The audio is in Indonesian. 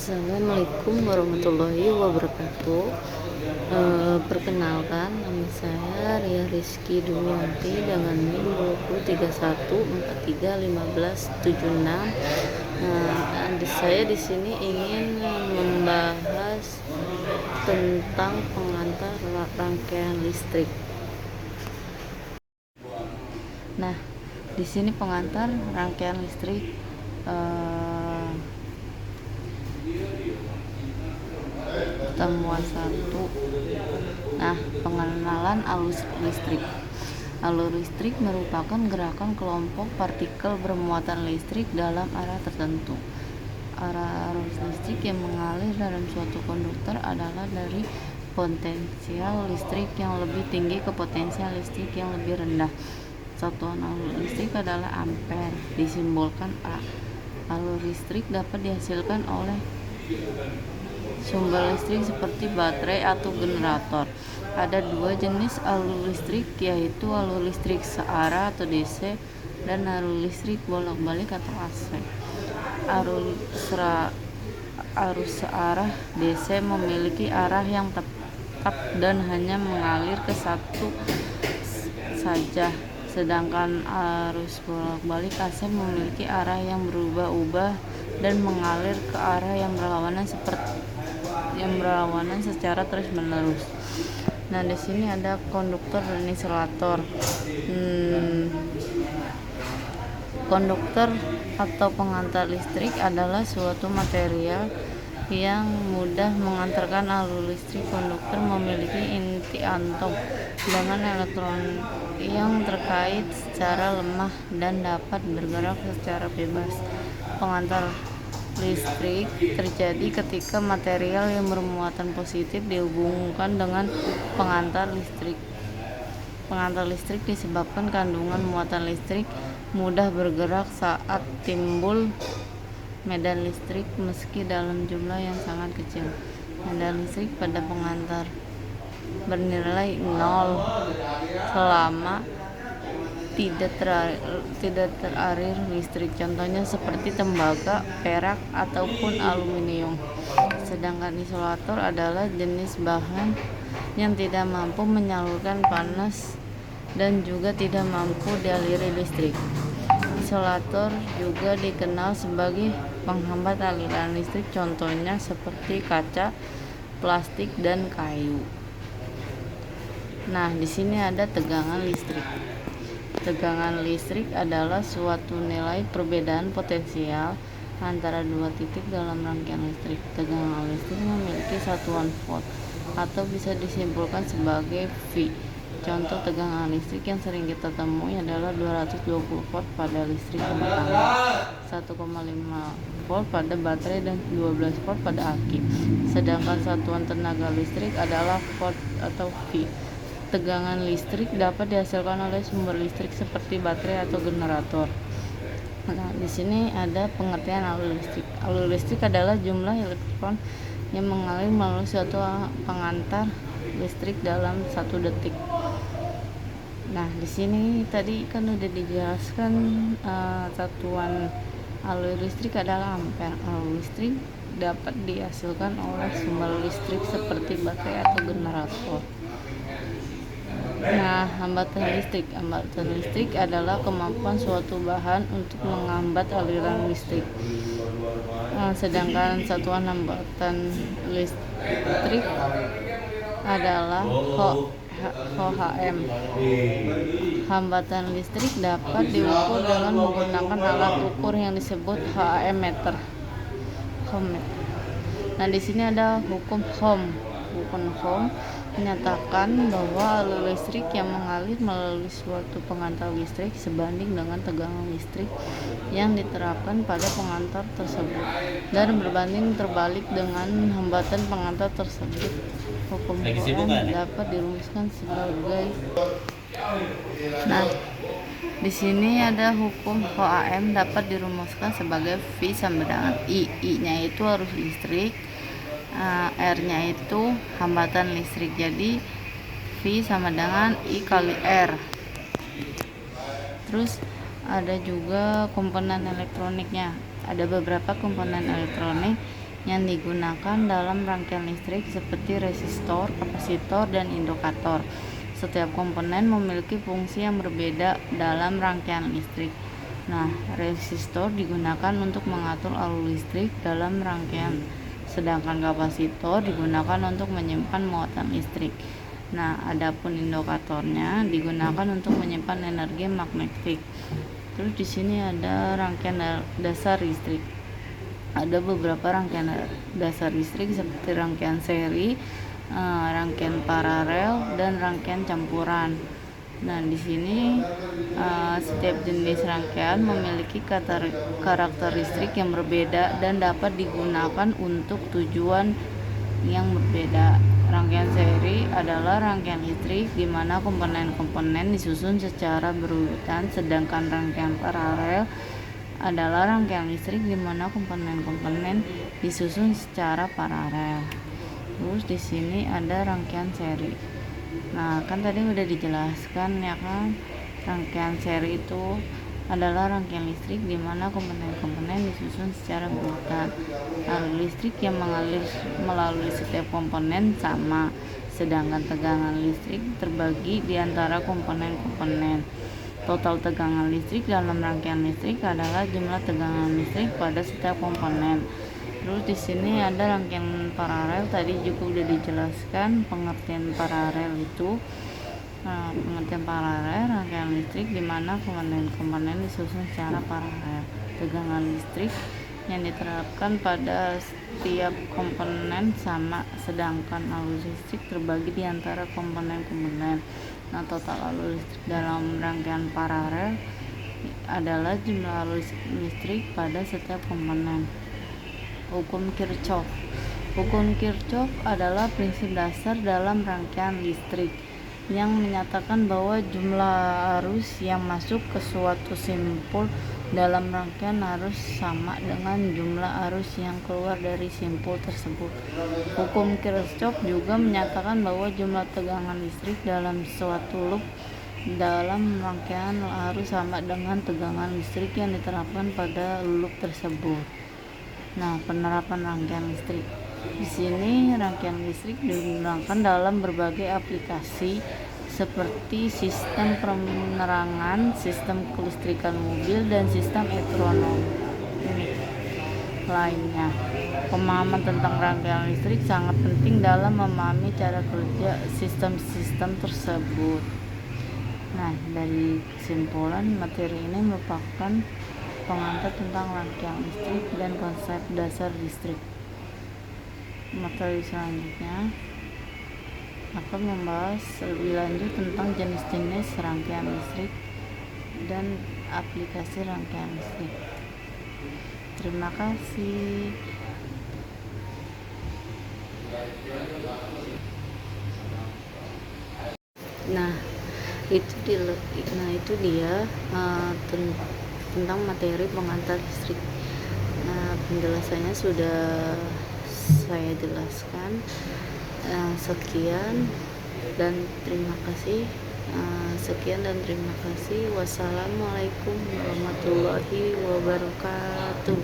Assalamualaikum warahmatullahi wabarakatuh. Perkenalkan, nama saya Ria Rizky Dumianti dengan NIM 2031431576. Saya di sini ingin membahas tentang pengantar rangkaian listrik. Nah, di sini pengantar rangkaian listrik pertemuan 1. Nah, pengenalan alur listrik. Alur listrik merupakan gerakan kelompok partikel bermuatan listrik dalam arah tertentu. Arah arus listrik yang mengalir dalam suatu konduktor adalah dari potensial listrik yang lebih tinggi ke potensial listrik yang lebih rendah. Satuan alur listrik adalah ampere, disimbolkan A. Alur listrik dapat dihasilkan oleh sumber listrik seperti baterai atau generator. Ada dua jenis alur listrik, yaitu alur listrik searah atau DC dan alur listrik bolak-balik atau AC. Arus searah DC memiliki arah yang tetap dan hanya mengalir ke satu saja, sedangkan arus bolak-balik AC memiliki arah yang berubah-ubah dan mengalir ke arah yang berlawanan secara terus-menerus. Nah, di sini ada konduktor dan insulator. Konduktor atau pengantar listrik adalah suatu material yang mudah mengantarkan alur listrik. Konduktor memiliki inti atom dengan elektron yang terkait secara lemah dan dapat bergerak secara bebas. Pengantar listrik terjadi ketika material yang bermuatan positif dihubungkan dengan pengantar listrik. Pengantar listrik disebabkan kandungan muatan listrik mudah bergerak saat timbul medan listrik meski dalam jumlah yang sangat kecil. Medan listrik pada pengantar bernilai 0 selama tidak teralir listrik, contohnya seperti tembaga, perak, ataupun aluminium. Sedangkan insulator adalah jenis bahan yang tidak mampu menyalurkan panas dan juga tidak mampu dialiri listrik. Insulator juga dikenal sebagai penghambat aliran listrik, contohnya seperti kaca, plastik, dan kayu. Nah, di sini ada tegangan listrik. Tegangan listrik adalah suatu nilai perbedaan potensial antara dua titik dalam rangkaian listrik. Tegangan listrik memiliki satuan volt atau bisa disimpulkan sebagai V. Contoh tegangan listrik yang sering kita temui adalah 220 volt pada listrik rumah tangga, 1,5 volt pada baterai, dan 12 volt pada aki. Sedangkan satuan tenaga listrik adalah volt atau V. Tegangan listrik dapat dihasilkan oleh sumber listrik seperti baterai atau generator. Nah, di sini ada pengertian alur listrik. Alur listrik adalah jumlah elektron yang mengalir melalui suatu pengantar listrik dalam 1 detik. Nah, di sini tadi kan udah dijelaskan satuan alur listrik adalah ampere. Alur listrik dapat dihasilkan oleh sumber listrik seperti baterai atau generator. Nah, hambatan listrik. Hambatan listrik adalah kemampuan suatu bahan untuk menghambat aliran listrik. Sedangkan satuan hambatan listrik adalah OHM. Hambatan listrik dapat diukur dengan menggunakan alat ukur yang disebut HAM meter. Nah, di sini ada hukum Ohm. Hukum Ohm menyatakan bahwa alur listrik yang mengalir melalui suatu pengantar listrik sebanding dengan tegangan listrik yang diterapkan pada pengantar tersebut dan berbanding terbalik dengan hambatan pengantar tersebut. Hukum Ohm dapat dirumuskan sebagai di sini ada hukum OHM dapat dirumuskan sebagai V sama dengan I. I-nya itu arus listrik, R-nya itu hambatan listrik. Jadi V sama dengan I kali R. Terus ada juga komponen elektroniknya. Ada beberapa komponen elektronik yang digunakan dalam rangkaian listrik seperti resistor, kapasitor, dan indikator. Setiap komponen memiliki fungsi yang berbeda dalam rangkaian listrik. Nah, resistor digunakan untuk mengatur alur listrik dalam rangkaian, sedangkan kapasitor digunakan untuk menyimpan muatan listrik. Nah, adapun indikatornya digunakan untuk menyimpan energi magnetik. Terus di sini ada rangkaian dasar listrik. Ada beberapa rangkaian dasar listrik seperti rangkaian seri, rangkaian paralel, dan rangkaian campuran. Nah, di sini setiap jenis rangkaian memiliki karakteristik yang berbeda dan dapat digunakan untuk tujuan yang berbeda. Rangkaian seri adalah rangkaian listrik di mana komponen-komponen disusun secara berurutan, sedangkan rangkaian paralel adalah rangkaian listrik di mana komponen-komponen disusun secara paralel. Terus di sini ada rangkaian seri. Nah, kan tadi udah dijelaskan ya kan, rangkaian seri itu adalah rangkaian listrik di mana komponen-komponen disusun secara berurutan. Alur listrik yang mengalir melalui setiap komponen sama, sedangkan tegangan listrik terbagi di antara komponen-komponen. Total tegangan listrik dalam rangkaian listrik adalah jumlah tegangan listrik pada setiap komponen. Terus di sini ada rangkaian paralel, tadi juga udah dijelaskan pengertian paralel itu. Pengertian paralel rangkaian listrik di mana komponen-komponen disusun secara paralel. Tegangan listrik yang diterapkan pada setiap komponen sama, sedangkan alur listrik terbagi di antara komponen-komponen. Nah, total alur listrik dalam rangkaian paralel adalah jumlah alur listrik pada setiap komponen. Hukum Kirchhoff. Hukum Kirchhoff adalah prinsip dasar dalam rangkaian listrik yang menyatakan bahwa jumlah arus yang masuk ke suatu simpul dalam rangkaian harus sama dengan jumlah arus yang keluar dari simpul tersebut. Hukum Kirchhoff juga menyatakan bahwa jumlah tegangan listrik dalam suatu loop dalam rangkaian harus sama dengan tegangan listrik yang diterapkan pada loop tersebut. Nah, penerapan rangkaian listrik. Di sini rangkaian listrik digunakan dalam berbagai aplikasi seperti sistem penerangan, sistem kelistrikan mobil, dan sistem elektronik lainnya. Pemahaman tentang rangkaian listrik sangat penting dalam memahami cara kerja sistem-sistem tersebut. Nah, dari kesimpulan, materi ini merupakan pengantar tentang rangkaian listrik dan konsep dasar listrik. Materi selanjutnya akan membahas lebih lanjut tentang jenis-jenis rangkaian listrik dan aplikasi rangkaian listrik. Terima kasih. Nah, itu dia tentang materi pengantar listrik. Nah, penjelasannya sudah saya jelaskan. Sekian dan terima kasih. Wassalamualaikum warahmatullahi wabarakatuh.